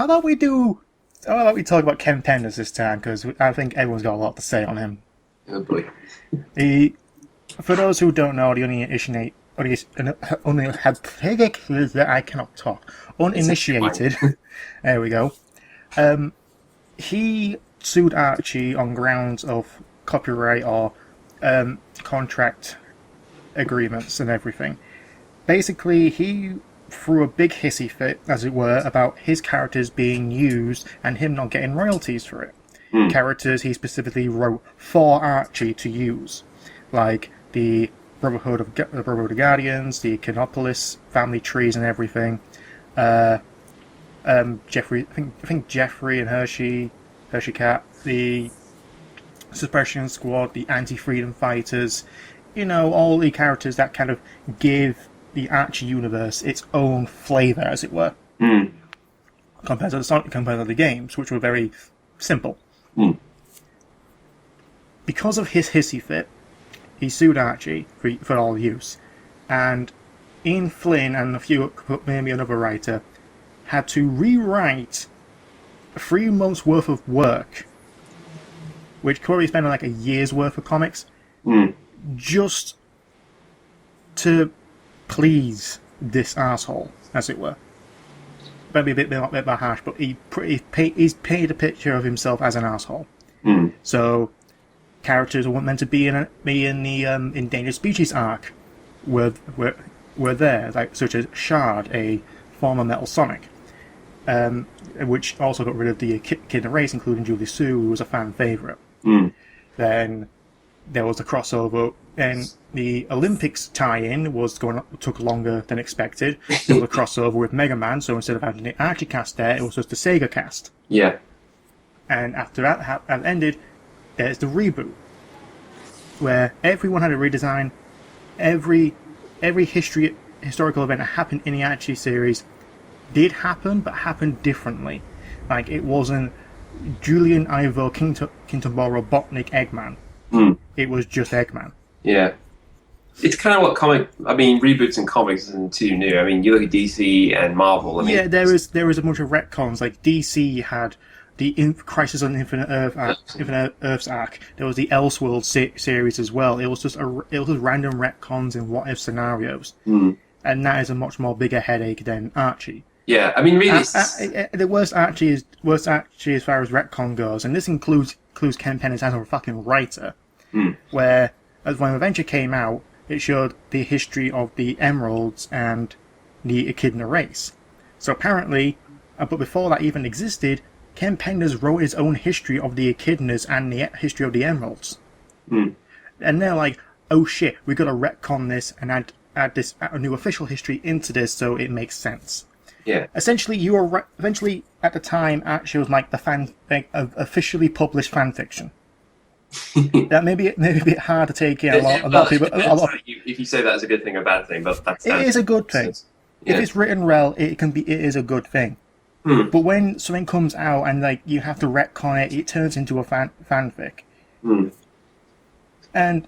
How about we do? How about we talk about Ken Penders this time? Because I think everyone's got a lot to say on him. Oh boy. He, for those who don't know, only had I cannot talk. Uninitiated. There we go. He sued Archie on grounds of copyright or contract agreements and everything. Basically, he threw a big hissy fit, as it were, about his characters being used and him not getting royalties for it. Characters he specifically wrote for Archie to use, like the Brotherhood of Guardians, the Echinopolis family trees and everything. Jeffrey, I think Jeffrey and Hershey Cat, the Suppression Squad, the Anti-Freedom Fighters. You know, all the characters that kind of give the Archie universe its own flavour, as it were, compared to the games, which were very simple. Because of his hissy fit, he sued Archie for all use, and Ian Flynn and maybe another writer had to rewrite 3 months worth of work, which Corey spent on like a year's worth of comics, just to please this asshole, as it were. Maybe a bit harsh, but he's painted a picture of himself as an asshole. So characters who weren't meant to be in the endangered species arc were there, like such as Shard, a former Metal Sonic, which also got rid of the kid in the race, including Julie Sue, who was a fan favourite. Then there was a crossover, and the Olympics tie-in took longer than expected. There was a crossover with Mega Man, so instead of having the Archie cast there, it was just the Sega cast. Yeah. And after that ended, there's the reboot, where everyone had a redesign. Every historical event that happened in the Archie series did happen, but happened differently. Like, it wasn't Julian Ivo Kintomboro Robotnik Eggman. It was just Eggman. Yeah. It's kind of what reboots in comics isn't too new. I mean, you look at DC and Marvel. Yeah, there is a bunch of retcons. Like, DC had the Crisis on Infinite Earth's arc. There was the Elseworld series as well. It was just random retcons and what if scenarios, and that is a much more bigger headache than Archie. Yeah, I mean, really, the worst Archie as far as retcon goes, and this includes Ken Penders as a fucking writer, where as when Adventure came out, it showed the history of the Emeralds and the Echidna race. So apparently, but before that even existed, Ken Penders wrote his own history of the Echidnas and the history of the Emeralds. And they're like, oh shit, we've got to retcon this and add a new official history into this so it makes sense. Yeah. Essentially, eventually at the time, Archie was like the officially published fan fiction. That may be a bit hard to take in. A lot of people. If you say that as a good thing or bad thing, but it is a good thing. Yeah. If it's written well, it is a good thing. But when something comes out and like you have to retcon it, it turns into a fanfic. And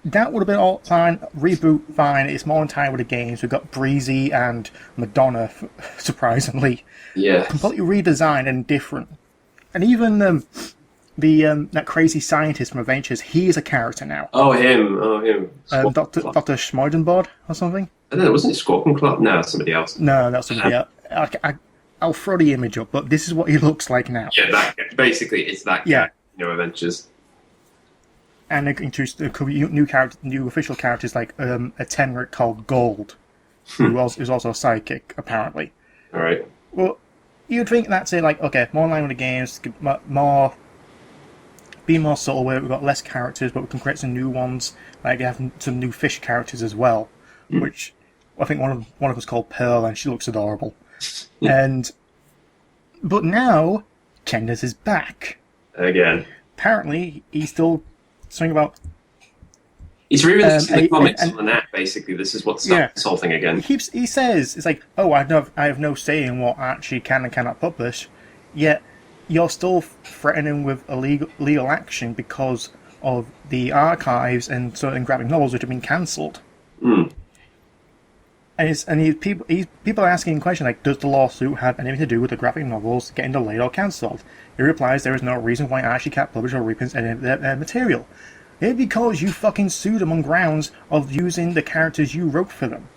that would have been all fine. Reboot, fine. It's more in time with the games. We've got Breezy and Madonna, surprisingly. Yeah. Completely redesigned and different. And even that crazy scientist from Adventures, he is a character now. Oh, him. Dr. Schmeidenbord or something? I don't know, wasn't it Scorpion Club? No, that's somebody else. No, that's somebody else. I'll throw the image up, but this is what he looks like now. Yeah, that guy. Basically, it's that guy. Yeah. Adventures. And they introduced new official characters like a Tenric called Gold, who is also a sidekick, apparently. All right. Well, you'd think that's it. Like, okay, more in line with the games, be more subtle. Where we've got less characters, but we can create some new ones. Like they have some new fish characters as well, which I think one of them is called Pearl, and she looks adorable. But now Kenders is back Again. Apparently, he's still something about. He's revisiting the comics on the net. Basically, this is what's starting this whole thing again. He says it's like, oh, I have no say in what Archie can and cannot publish, yet you're still threatening with legal action because of the archives and certain graphic novels which have been cancelled. People are asking a question like, does the lawsuit have anything to do with the graphic novels getting delayed or cancelled? He replies, there is no reason why Archie can't publish or reprint any of their material. It's because you fucking sued them on grounds of using the characters you wrote for them.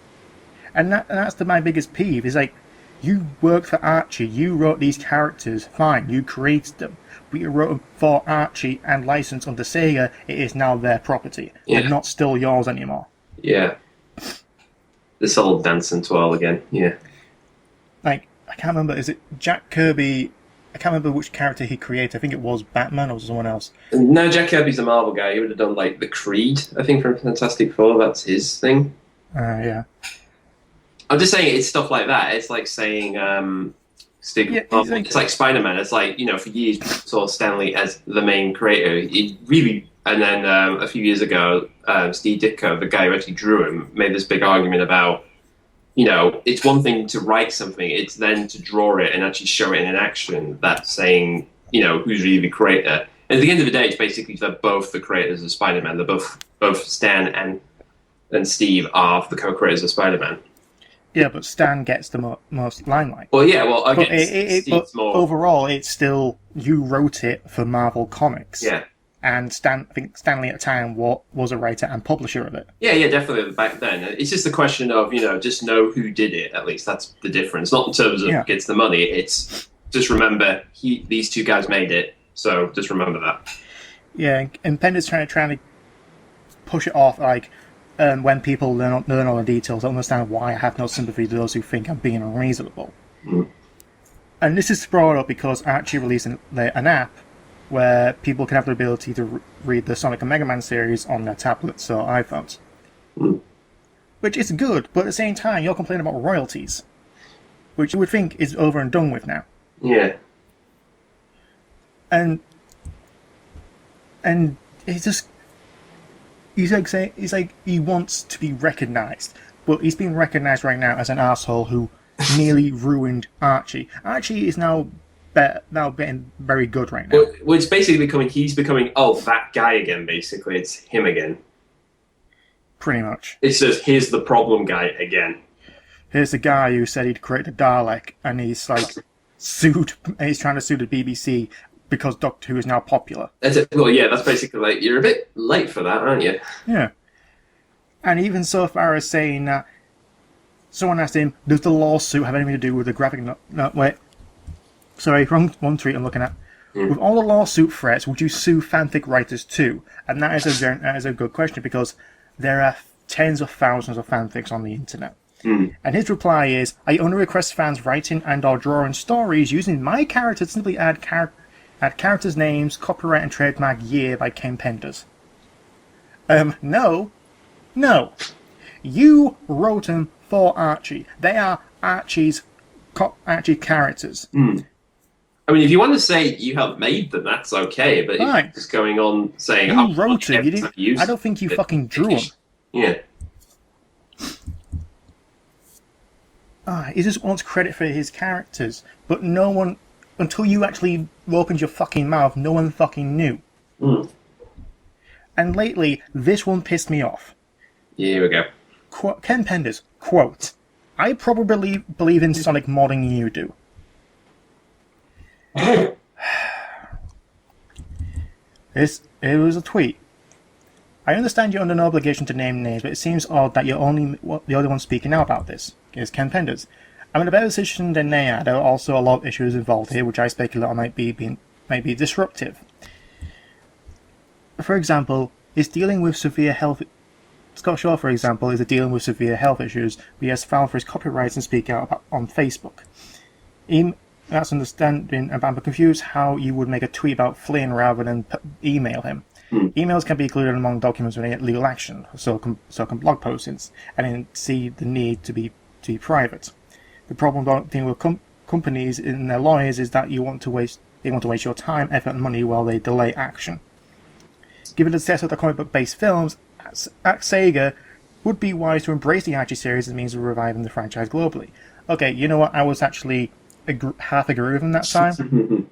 And that's my biggest peeve, is like, you worked for Archie, you wrote these characters, fine, you created them. But you wrote them for Archie and licensed under Sega, it is now their property. Yeah. They're not still yours anymore. Yeah. This old dance and twirl again, yeah. Like, I can't remember, is it Jack Kirby? I can't remember which character he created. I think it was Batman or someone else. No, Jack Kirby's a Marvel guy. He would have done, like, the Creed, I think, from Fantastic Four. That's his thing. Yeah. I'm just saying it's stuff like that. It's like saying, it's like Spider-Man. It's like, for years, people saw Stan Lee as the main creator. He really... And then a few years ago, Steve Ditko, the guy who actually drew him, made this big argument about, it's one thing to write something, it's then to draw it and actually show it in action. That's saying, who's really the creator. And at the end of the day, it's basically they're both the creators of Spider-Man. They're both Stan and Steve are the co-creators of Spider-Man. Yeah, but Stan gets the most limelight. Well, yeah, well, I but guess but more... overall, it's still, you wrote it for Marvel Comics. Yeah. And I think Stan Lee at the time was a writer and publisher of it. Yeah, definitely back then. It's just a question of, just know who did it, at least. That's the difference. Not in terms of who gets the money. It's just remember, these two guys made it, so just remember that. Yeah, and Penders trying to push it off, like, when people learn all the details, I understand why I have no sympathy to those who think I'm being unreasonable. Mm. And this is brought up because Archie released an app where people can have the ability to read the Sonic and Mega Man series on their tablets or iPhones. Mm. Which is good, but at the same time, you're complaining about royalties, which you would think is over and done with now. Yeah. And it's just... He's like he wants to be recognised, but he's being recognised right now as an asshole who nearly ruined Archie. Archie is now getting very good right now. Well, it's basically he's becoming, that guy again, basically. It's him again. Pretty much. It's just, here's the problem guy again. Here's the guy who said he'd create a Dalek, and he's like sued, and he's trying to sue the BBC because Doctor Who is now popular. Well, yeah, that's basically like, you're a bit late for that, aren't you? Yeah. And even so far as saying that someone asked him, does the lawsuit have anything to do with the graphic wrong one tweet I'm looking at. With all the lawsuit threats, would you sue fanfic writers too? And that is a good question, because there are tens of thousands of fanfics on the internet. And his reply is, I only request fans writing and or drawing stories using my character to simply add characters' names, copyright and trademark year by Ken Penders. No. You wrote them for Archie. They are Archie characters. I mean, if you want to say you helped made them, that's okay, but if you're just going on saying... You wrote them. I don't think you fucking drew them. Yeah. He just wants credit for his characters, but no one... Until you actually opened your fucking mouth, no one fucking knew. And lately, this one pissed me off. Yeah, here we go. Ken Penders, quote, I probably believe in Sonic more than you do. It was a tweet. I understand you're under no obligation to name names, but it seems odd that you're the only one speaking out about this. Is Ken Penders. I'm in a better position than they are. There are also a lot of issues involved here, which I speculate might be disruptive. For example, is dealing with severe health... Scott Shaw, for example, is dealing with severe health issues, but he has filed for his copyrights and speak out on Facebook. That's understanding, but I'm confused how you would make a tweet about Flynn rather than email him. Emails can be included among documents when they get legal action, so can blog postings, and then see the need to be private. The problem with companies and their lawyers is that they want to waste your time, effort, and money while they delay action. Given the success of the comic book-based films, at Sega would be wise to embrace the Archie series as a means of reviving the franchise globally. Okay, you know what? I was actually half agree with him that time.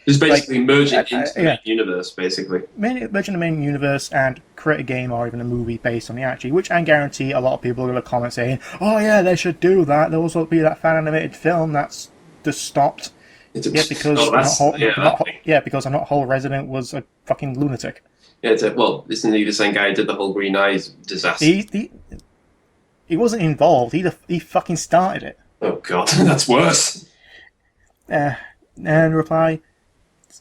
Just basically merging into the main universe, basically. Merging the main universe and create a game or even a movie based on the Archie, which I guarantee a lot of people are going to comment saying, "Oh yeah, they should do that. There will also be that fan animated film that's just stopped." Because I'm not whole resident was a fucking lunatic. Yeah, isn't he the same guy who did the whole Green Eyes disaster? He wasn't involved. He fucking started it. Oh god, that's worse. And reply,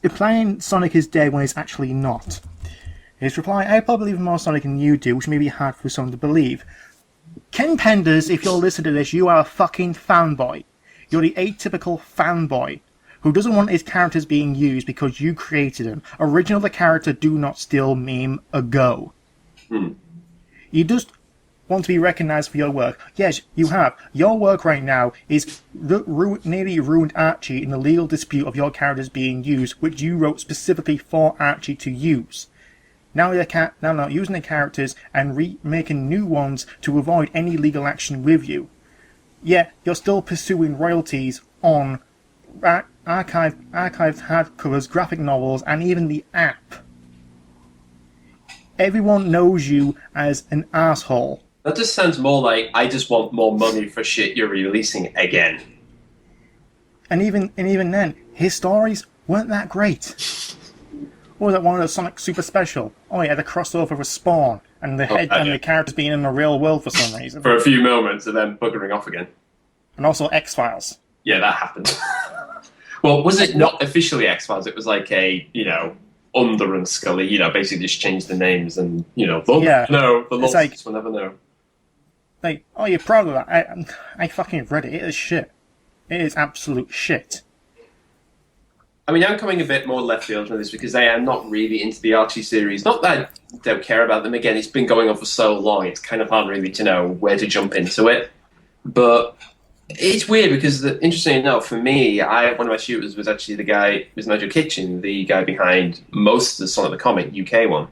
implying Sonic is dead when he's actually not. His reply, I probably believe more Sonic than you do, which may be hard for someone to believe. Ken Penders, if you're listening to this, you are a fucking fanboy. You're the atypical fanboy who doesn't want his characters being used because you created them. Original the character, do not steal meme ago. You just want to be recognised for your work. Yes, you have. Your work right now is nearly ruined Archie in the legal dispute of your characters being used, which you wrote specifically for Archie to use. Now you're not using the characters and making new ones to avoid any legal action with you. Yet you're still pursuing royalties on archived hardcovers, graphic novels, and even the app. Everyone knows you as an asshole. That just sounds more like, I just want more money for shit you're releasing again. And even then, his stories weren't that great. What was that one of the Sonic Super Special? Oh, he had a crossover with Spawn, and the characters being in the real world for some reason. For a few moments, and then buggering off again. And also X-Files. Yeah, that happened. Well, was it not officially X-Files? It was like a, Under and Scully, basically just changed the names and, the losses will never know. Like, oh, you're proud of that? I fucking read it. It is shit. It is absolute shit. I mean, I'm coming a bit more left field from this because I am not really into the Archie series. Not that I don't care about them. Again, it's been going on for so long, it's kind of hard really to know where to jump into it. But it's weird because, interestingly enough, for me, one of my shooters was actually Nigel Kitchen, the guy behind most of the Sonic the Comic UK one.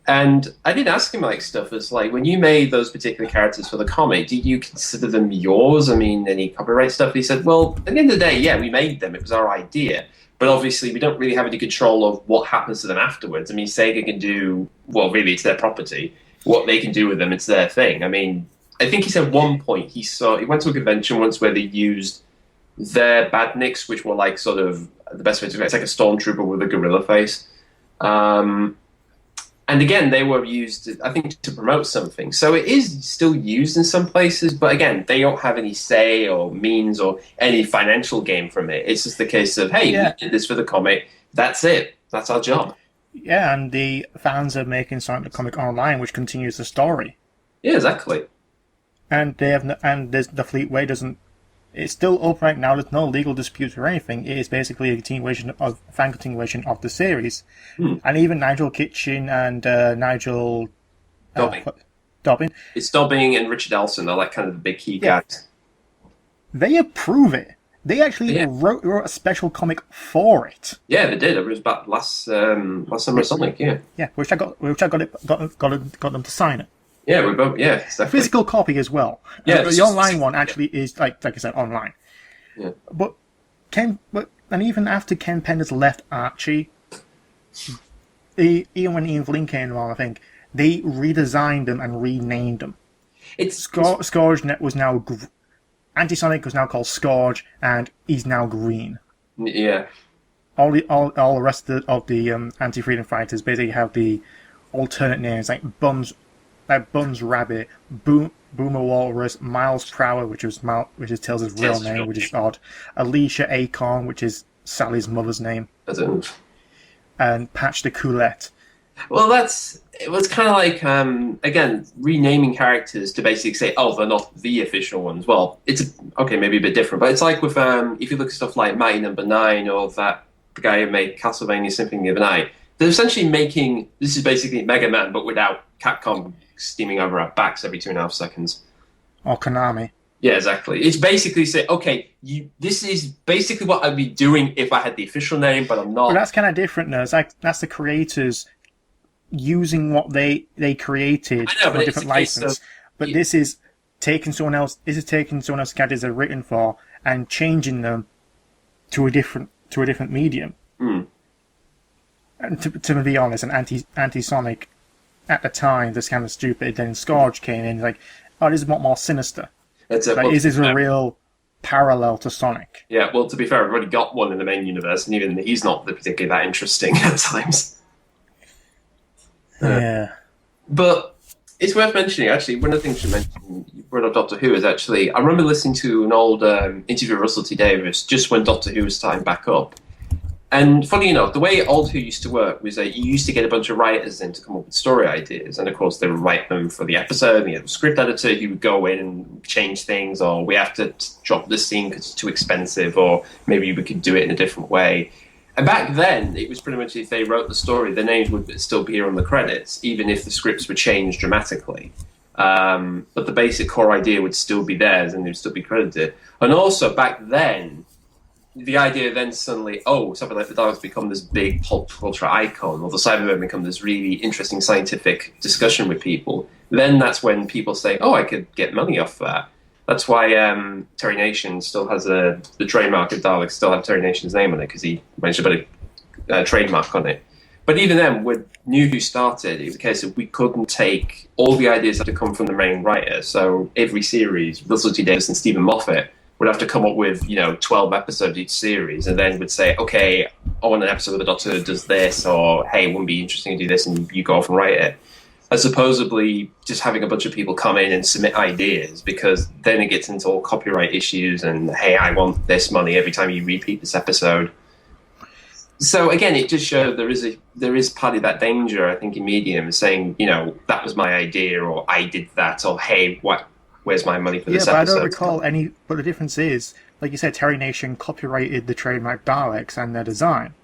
And I did ask him stuff as when you made those particular characters for the comic, did you consider them yours? I mean, any copyright stuff? He said, well, at the end of the day, yeah, we made them. It was our idea. But obviously, we don't really have any control of what happens to them afterwards. I mean, Sega can do, well, really, it's their property. What they can do with them, it's their thing. I mean, I think he said one point he went to a convention once where they used their badniks, which were sort of the best way to, it's like a stormtrooper with a gorilla face. And again, they were used, I think, to promote something. So it is still used in some places, but again, they don't have any say or means or any financial gain from it. It's just the case of, hey, we did this for the comic. That's it. That's our job. Yeah, and the fans are making Sonic the Comic online, which continues the story. Yeah, exactly. And the Fleetway doesn't. It's still open right now. There's no legal disputes or anything. It is basically a fan continuation of the series. And even Nigel Kitchen and Nigel Dobbin. It's Dobbin and Richard Elson are kind of the big key guys. They approve it. They actually wrote a special comic for it. Yeah, they did. It was back last summer or something. Yeah. Yeah, which I got them to sign it. Yeah, we both. Yeah, exactly. A physical copy as well. Yeah, the online one actually is like I said, online. Yeah. But even after Ken Penders left Archie, even when Ian Flynn came along, I think they redesigned them and renamed them. Scourge was now Anti-Sonic was now called Scourge, and he's now green. Yeah. All the rest of the anti-freedom fighters basically have the alternate names like Bums Rabbit, Boomer Walrus, Miles Prower, which is Tails' real name, which is odd, Alicia Acorn, which is Sally's mother's name, and Patch the Coulette. Well, it was kind of like again renaming characters to basically say, oh, they're not the official ones. Well, it's maybe a bit different, but it's like with if you look at stuff like Mighty Number 9 or the guy who made Castlevania Symphony of the Night, they're essentially making this is basically Mega Man, but without Capcom steaming over our backs every 2.5 seconds. Or Konami. Yeah, exactly. It's basically say, okay, this is basically what I'd be doing if I had the official name, but I'm not. But that's kind of different, though. It's like that's the creators using what they created for a different license. But this is taking someone else. This is taking someone else's characters they're written for and changing them to a different medium. Mm. And to be honest, an anti-Sonic at the time, this kind of stupid. Then Scourge came in, like, oh, this is more sinister. That's it. Like, is this a real parallel to Sonic? Yeah, well, to be fair, I've already got one in the main universe, and even he's not particularly that interesting at times. Yeah. But it's worth mentioning, actually, one of the things you mentioned, you brought up Doctor Who, is actually, I remember listening to an old interview with Russell T Davies just when Doctor Who was starting back up. And funny enough, the way old Who used to work was that you used to get a bunch of writers in to come up with story ideas. And of course, they would write them for the episode. And you had a script editor who would go in and change things, or we have to drop this scene because it's too expensive, or maybe we could do it in a different way. And back then, it was pretty much if they wrote the story, their names would still appear on the credits, even if the scripts were changed dramatically. But the basic core idea would still be theirs and they'd still be credited. And also, back then, the idea then suddenly, something like the Daleks become this big pop culture icon, or the Cybermen become this really interesting scientific discussion with people, then that's when people say, I could get money off that. That's why Terry Nation still has the trademark of Daleks, still have Terry Nation's name on it, because he managed to put a trademark on it. But even then, when New Who started, it was a case of we couldn't take all the ideas that had to come from the main writer. So every series, Russell T Davies and Stephen Moffat would have to come up with 12 episodes each series, and then would say, okay, I want an episode where the Doctor does this, or hey, it wouldn't be interesting to do this, and you go off and write it. As supposedly just having a bunch of people come in and submit ideas, because then it gets into all copyright issues and hey, I want this money every time you repeat this episode. So again, it just showed there is partly that danger, I think, in Medium, saying, that was my idea, or I did that, or hey, where's my money for this episode? Yeah, but I don't recall any. But the difference is, like you said, Terry Nation copyrighted the trademark Daleks and their design.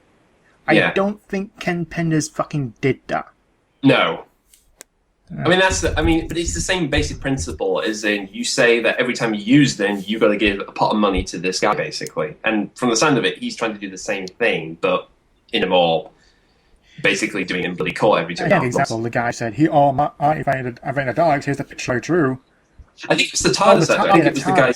I don't think Ken Penders fucking did that. No. I mean, but it's the same basic principle, as in you say that every time you use them, you've got to give a pot of money to this guy, basically. And from the sound of it, he's trying to do the same thing, but in a more, basically doing it in bloody court every time. Yeah, for example, the guy said, I invented a Daleks, here's the picture I drew. I think it was the TARDIS, I think it was the guy.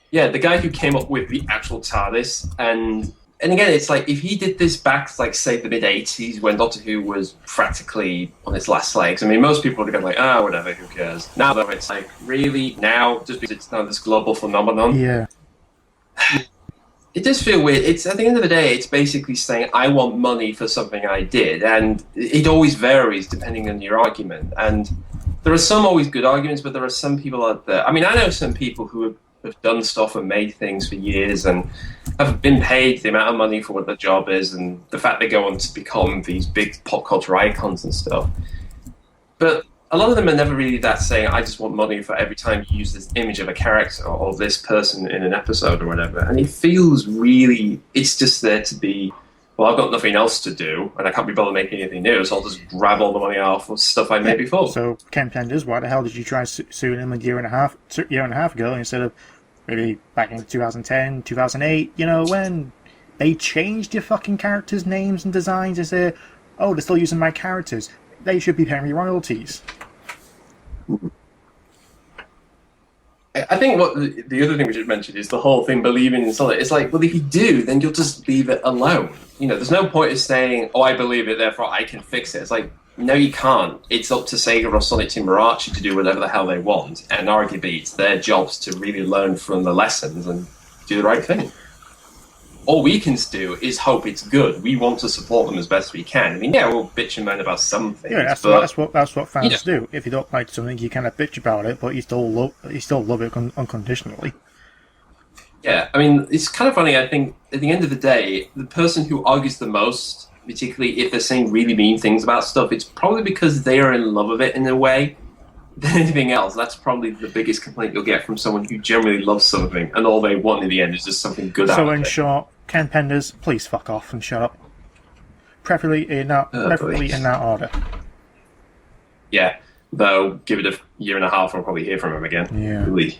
Yeah, the guy who came up with the actual TARDIS, and again, it's like, if he did this back, like, say, the mid-'80s, when Doctor Who was practically on its last legs, I mean, most people would have gone like, whatever, who cares? Now, though, it's like, really? Now? Just because it's now this global phenomenon? Yeah. It does feel weird. It's, at the end of the day, it's basically saying, I want money for something I did, and it always varies depending on your argument. And there are some always good arguments, but there are some people out there. I mean, I know some people who have done stuff and made things for years and have been paid the amount of money for what their job is, and the fact they go on to become these big pop culture icons and stuff. But a lot of them are never really that saying, I just want money for every time you use this image of a character or this person in an episode or whatever. And it feels really, it's just there to be, well, I've got nothing else to do and I can't be bothered making anything new, so I'll just grab all the money off of stuff I made before. So, Ken Penders, why the hell did you try suing him a year and a half ago instead of maybe back in 2010, 2008, when they changed your fucking characters' names and designs to say, they're still using my characters. They should be paying me royalties. I think what the other thing we should mention is the whole thing believing in something. It's like, well, if you do, then you'll just leave it alone. There's no point in saying, I believe it, therefore I can fix it. It's like, no, you can't. It's up to Sega or Sonic Team or Archie to do whatever the hell they want, and arguably it's their jobs to really learn from the lessons and do the right thing. All we can do is hope it's good. We want to support them as best we can. I mean, we'll bitch and moan about some things. Yeah, that's what fans do. If you don't like something, you kind of bitch about it, but you still love it unconditionally. Yeah, I mean, it's kind of funny. I think at the end of the day, the person who argues the most, particularly if they're saying really mean things about stuff, it's probably because they are in love with it in a way than anything else. That's probably the biggest complaint you'll get from someone who generally loves something, and all they want in the end is just something good out of it. So in short, Ken Penders, please fuck off and shut up. Preferably in that order. Yeah, though, give it a year and a half, I'll probably hear from him again. Yeah. Really.